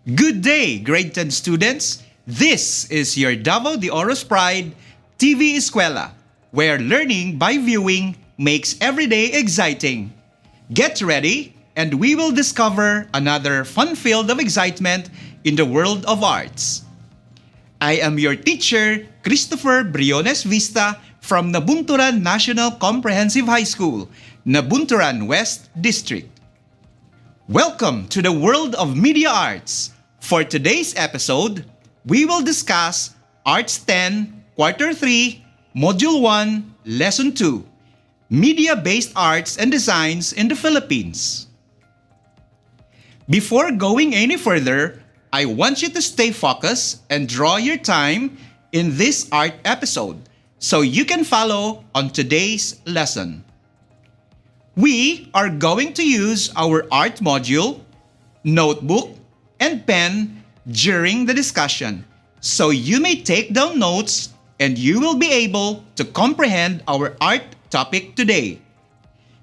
Good day, grade 10 students. This is your Davao de Oro's Pride TV Eskwela, where learning by viewing makes every day exciting. Get ready, and we will discover another fun field of excitement in the world of arts. I am your teacher, Christopher Briones Vista from Nabunturan National Comprehensive High School, Nabunturan West District. Welcome to the world of media arts. For today's episode, we will discuss Arts 10, Quarter 3, Module 1, Lesson 2, Media-Based Arts and Designs in the Philippines. Before going any further, I want you to stay focused and draw your time in this art episode so you can follow on today's lesson. We are going to use our art module, notebook, and pen during the discussion, so you may take down notes and you will be able to comprehend our art topic today.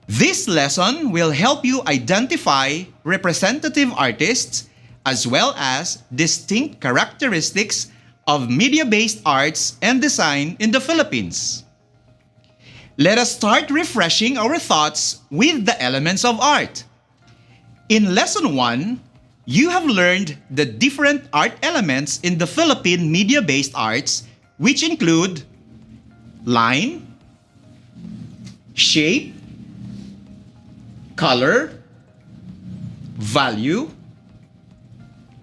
This lesson will help you identify representative artists as well as distinct characteristics of media-based arts and design in the Philippines. Let us start refreshing our thoughts with the elements of art. In Lesson 1, you have learned the different art elements in the Philippine media-based arts, which include line, shape, color, value,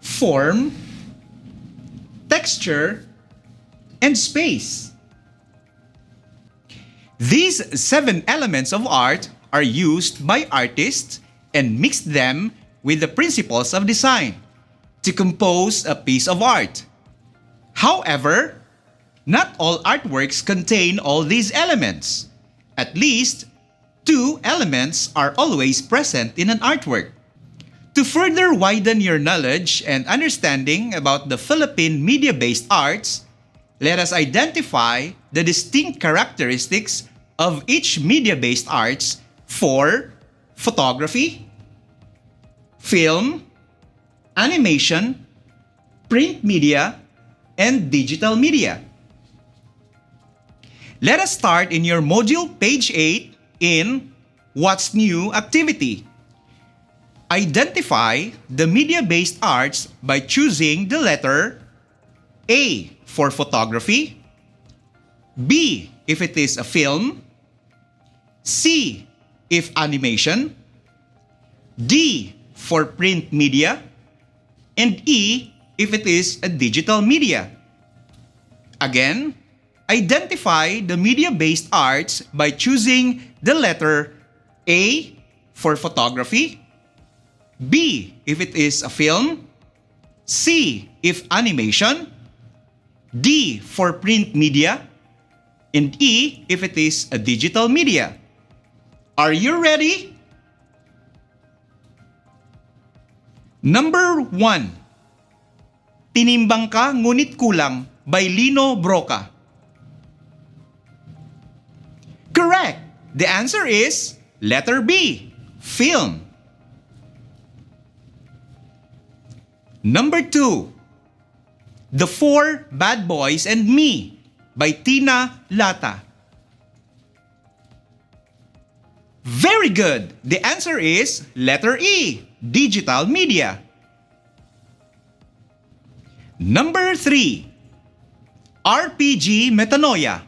form, texture, and space. These 7 elements of art are used by artists and mix them with the principles of design to compose a piece of art. However, not all artworks contain all these elements. At least 2 elements are always present in an artwork. To further widen your knowledge and understanding about the Philippine media-based arts, let us identify the distinct characteristics of each media-based arts for photography, film, animation, print media, and digital media. Let us start in your module page 8 in What's New activity. Identify the media-based arts by choosing the letter A for photography, B if it is a film, C if animation, D for print media, and E if it is a digital media. Again, identify the media-based arts by choosing the letter A for photography, B if it is a film, C if animation, D for print media, and E if it is a digital media. Are you ready? Number 1. Tinimbang ka ngunit kulang by Lino Broca. Correct! The answer is letter B, film. Number 2. The Four Bad Boys and Me by Tina Lata. Very good! The answer is letter E, digital media. Number 3. RPG Metanoia.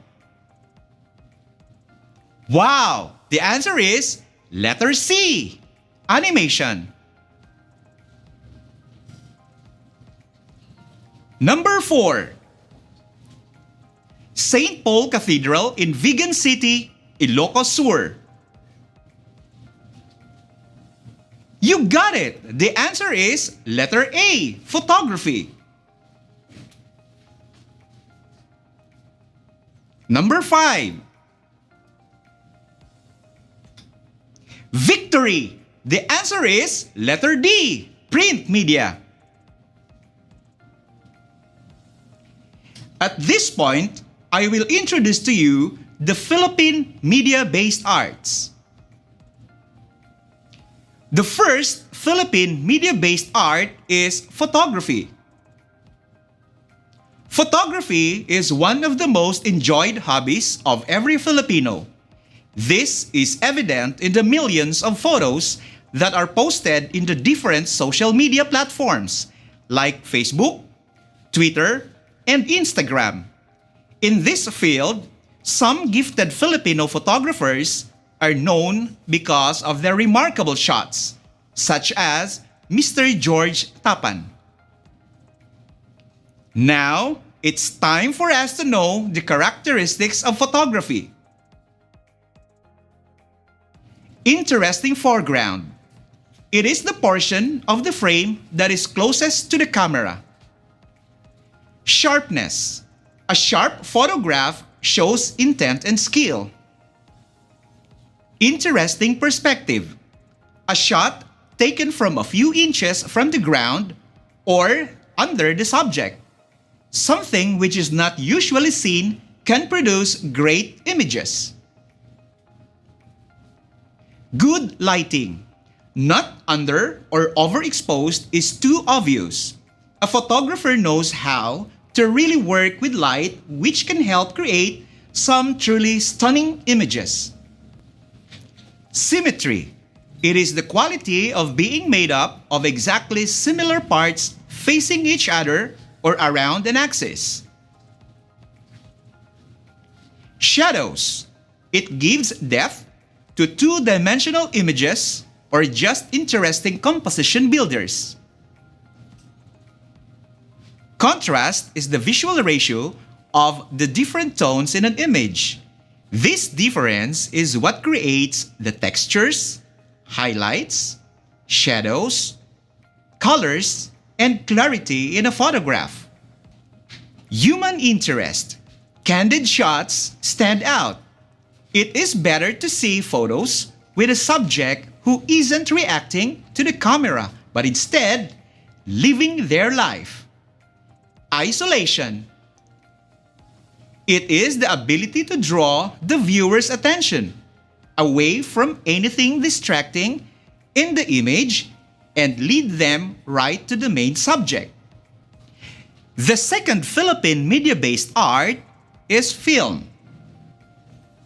Wow! The answer is letter C, animation. Number 4. St. Paul Cathedral in Vigan City, Ilocos Sur. You got it! The answer is letter A, photography. Number 5. Victory! The answer is letter D, print media. At this point, I will introduce to you the Philippine media-based arts. The first Philippine media-based art is photography. Photography is one of the most enjoyed hobbies of every Filipino. This is evident in the millions of photos that are posted in the different social media platforms like Facebook, Twitter, and Instagram. In this field, some gifted Filipino photographers are known because of their remarkable shots, such as Mr. George Tapan. Now, it's time for us to know the characteristics of photography. Interesting foreground. It is the portion of the frame that is closest to the camera. Sharpness. A sharp photograph shows intent and skill. Interesting perspective. A shot taken from a few inches from the ground or under the subject. Something which is not usually seen can produce great images. Good lighting. Not under or overexposed is too obvious. A photographer knows how to really work with light, which can help create some truly stunning images. Symmetry. It is the quality of being made up of exactly similar parts facing each other or around an axis. Shadows. It gives depth to two-dimensional images or just interesting composition builders. Contrast is the visual ratio of the different tones in an image. This difference is what creates the textures, highlights, shadows, colors, and clarity in a photograph. Human interest. Candid shots stand out. It is better to see photos with a subject who isn't reacting to the camera but instead living their life. Isolation. It is the ability to draw the viewer's attention away from anything distracting in the image and lead them right to the main subject. The second Philippine media-based art is film.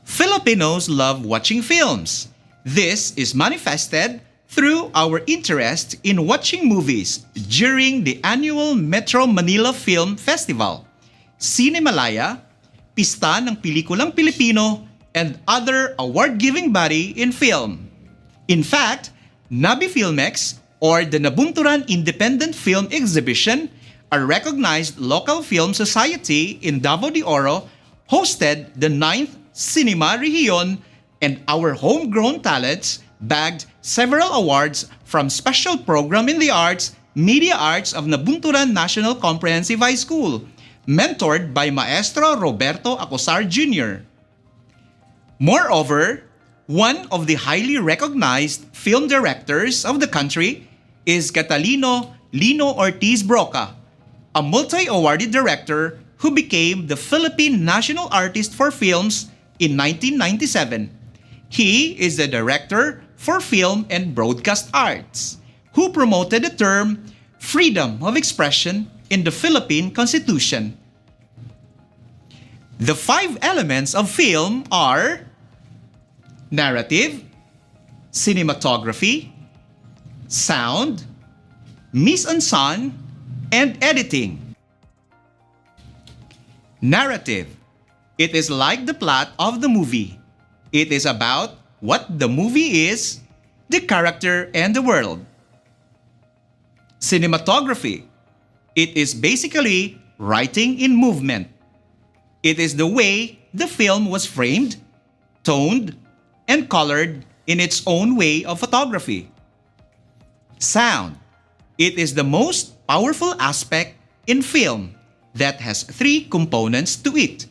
Filipinos love watching films. This is manifested through our interest in watching movies during the annual Metro Manila Film Festival, Cinemalaya, Pista ng Pelikulang Pilipino, and other award-giving body in film. In fact, Nabi Filmex or the Nabunturan Independent Film Exhibition, a recognized local film society in Davao de Oro, hosted the 9th Cinema Region, and our homegrown talents bagged several awards from Special Program in the Arts, Media Arts of Nabunturan National Comprehensive High School, mentored by Maestro Roberto Acosar Jr. Moreover, one of the highly recognized film directors of the country is Catalino Lino Ortiz Broca, a multi-awarded director who became the Philippine National Artist for Films in 1997. He is the director for Film and Broadcast Arts, who promoted the term freedom of expression in the Philippine Constitution. The 5 elements of film are narrative, cinematography, sound, mise-en-scène, and editing. Narrative. It is like the plot of the movie. It is about what the movie is, the character, and the world. Cinematography. It is basically writing in movement. It is the way the film was framed, toned, and colored in its own way of photography. Sound. It is the most powerful aspect in film that has 3 components to it.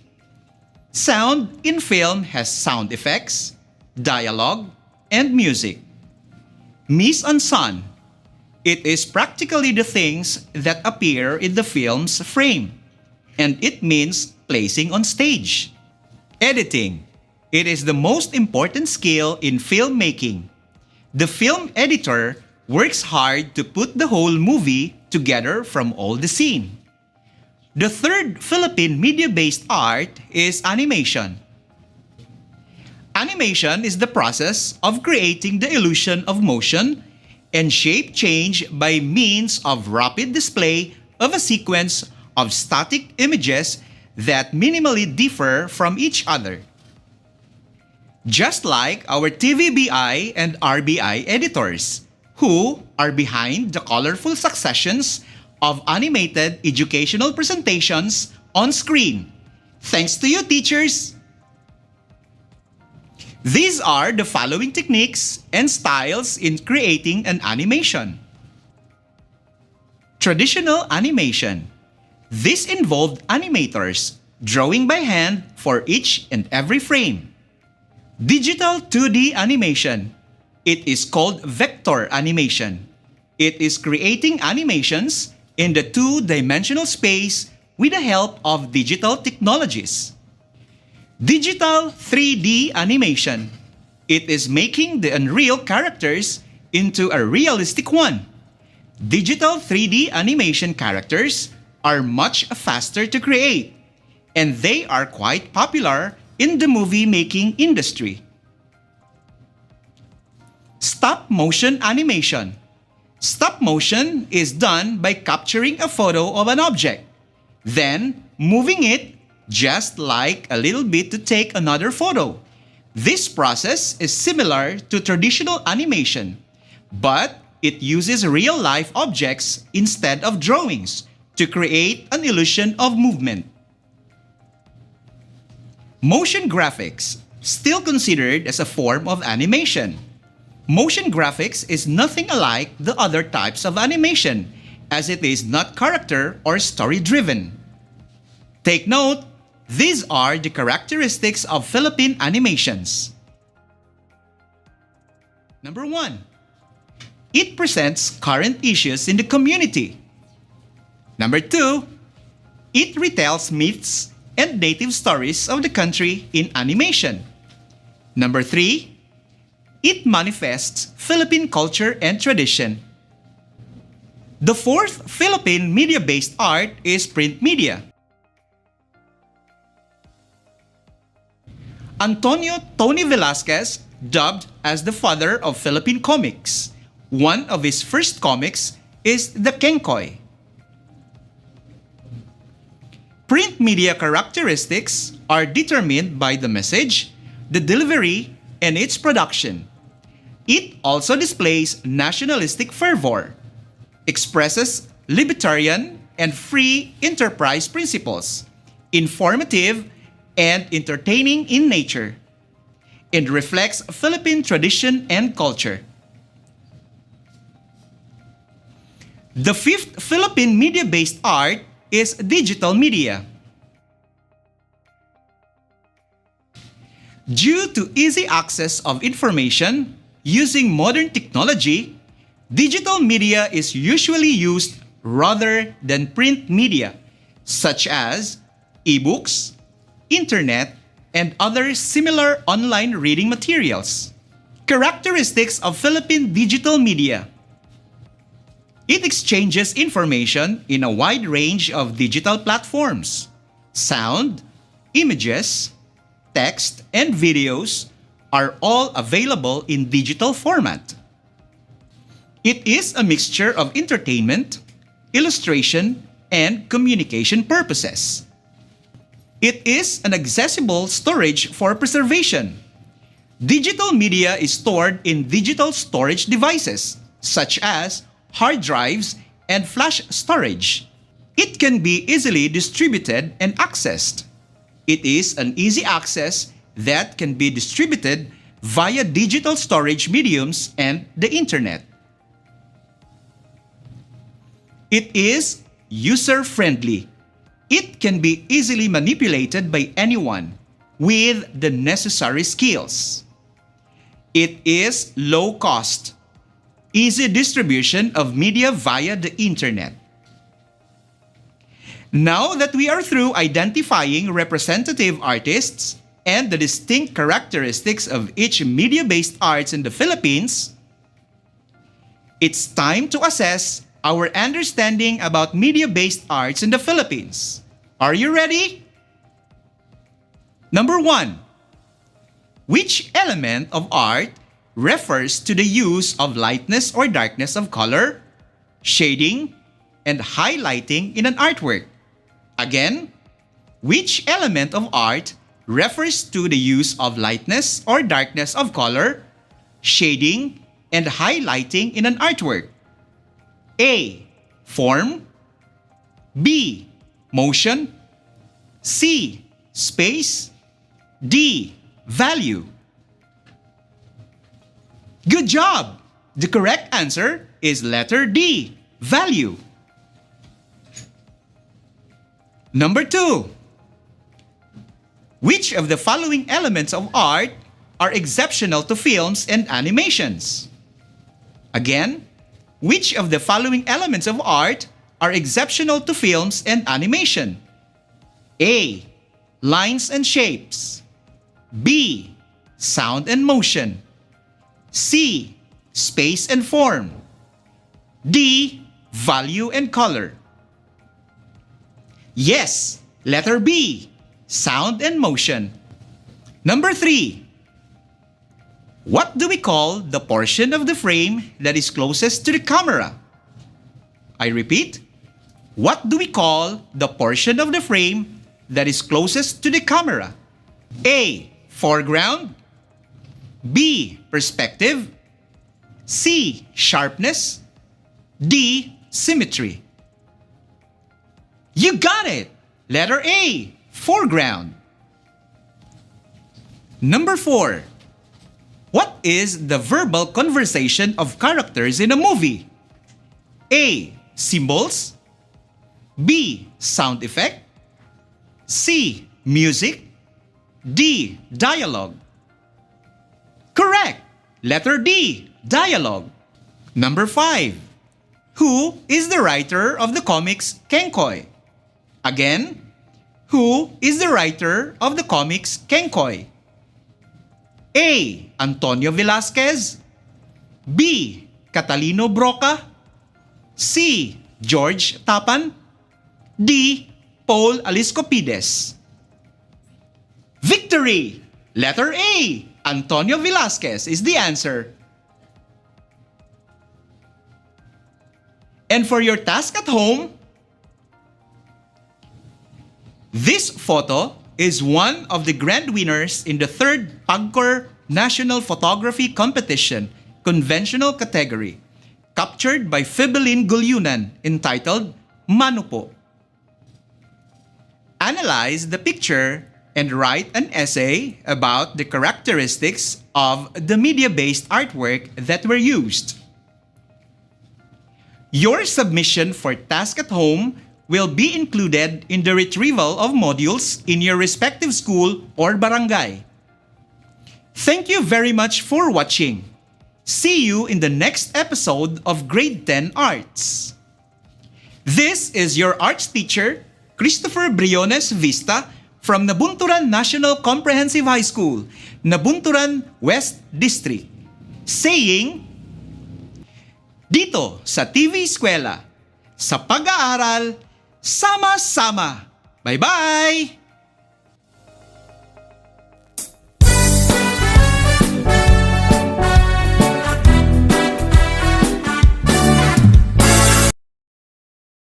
Sound in film has sound effects, dialogue, and music. Mise-en-scène. It is practically the things that appear in the film's frame, and it means placing on stage. Editing. It is the most important skill in filmmaking. The film editor works hard to put the whole movie together from all the scene. The third Philippine media-based art is animation. Animation is the process of creating the illusion of motion and shape change by means of rapid display of a sequence of static images that minimally differ from each other. Just like our TVBI and RBI editors, who are behind the colorful successions of animated educational presentations on screen. Thanks to you, teachers! These are the following techniques and styles in creating an animation. Traditional animation. This involved animators drawing by hand for each and every frame. Digital 2D animation. It is called vector animation. It is creating animations in the two-dimensional space with the help of digital technologies. Digital 3D animation. It is making the unreal characters into a realistic one. Digital 3D animation characters are much faster to create, and they are quite popular in the movie-making industry. Stop motion animation. Stop motion is done by capturing a photo of an object, then moving it just like a little bit to take another photo. This process is similar to traditional animation, but it uses real-life objects instead of drawings to create an illusion of movement. Motion graphics, still considered as a form of animation. Motion graphics is nothing alike the other types of animation, as it is not character or story-driven. Take note, these are the characteristics of Philippine animations. Number 1. It presents current issues in the community. Number 2. It retells myths and native stories of the country in animation. Number 3. It manifests Philippine culture and tradition. The fourth Philippine media-based art is print media. Antonio Tony Velasquez, dubbed as the father of Philippine comics. One of his first comics is the Kenkoy. Print media characteristics are determined by the message, the delivery, and its production. It also displays nationalistic fervor, expresses libertarian and free enterprise principles, informative and entertaining in nature, and reflects Philippine tradition and culture. The fifth Philippine media-based art is digital media. Due to easy access of information using modern technology, digital media is usually used rather than print media, such as ebooks, internet, and other similar online reading materials. Characteristics of Philippine digital media. It exchanges information in a wide range of digital platforms. Sound, images, text, and videos are all available in digital format. It is a mixture of entertainment, illustration, and communication purposes. It is an accessible storage for preservation. Digital media is stored in digital storage devices, such as hard drives and flash storage. It can be easily distributed and accessed. It is an easy access that can be distributed via digital storage mediums and the internet. It is user-friendly. It can be easily manipulated by anyone with the necessary skills. It is low cost. Easy distribution of media via the internet. Now that we are through identifying representative artists and the distinct characteristics of each media-based arts in the Philippines, It's time to assess our understanding about media-based arts in the Philippines. Are you ready? Number 1. Which element of art refers to the use of lightness or darkness of color, shading, and highlighting in an artwork? Again, which element of art refers to the use of lightness or darkness of color, shading, and highlighting in an artwork? A. Form. B. Motion. C. Space. D. Value. Good job! The correct answer is letter D. Value. Number 2. Which of the following elements of art are exceptional to films and animations? Again, which of the following elements of art are exceptional to films and animation? A. Lines and shapes. B. Sound and motion. C. Space and form. D. Value and color. Yes, letter B. Sound and motion. Number 3. What do we call the portion of the frame that is closest to the camera? I repeat, what do we call the portion of the frame that is closest to the camera? A. Foreground. B. Perspective. C. Sharpness. D. Symmetry. You got it! Letter A. Foreground. Number 4. What is the verbal conversation of characters in a movie? A. Symbols. B. Sound effect. C. Music. D. Dialogue. Correct! Letter D. Dialogue. Number 5. Who is the writer of the comics Kenkoy? Again, who is the writer of the comics Kenkoy? A. Antonio Velasquez. B. Catalino Broca. C. George Tapan. D. Paul Aliscopides. Victory! Letter A. Antonio Velasquez is the answer. And for your task at home, this photo is one of the grand winners in the 3rd PAGCOR National Photography Competition, conventional category, captured by Philippine Gulyunan, entitled Mano Po. Analyze the picture and write an essay about the characteristics of the media-based artwork that were used. Your submission for task at home will be included in the retrieval of modules in your respective school or barangay. Thank you very much for watching. See you in the next episode of Grade 10 Arts. This is your arts teacher, Christopher Briones Vista, from Nabunturan National Comprehensive High School, Nabunturan West District, saying, dito sa TV Eskwela, sa pag-aaral, sama-sama. Bye-bye!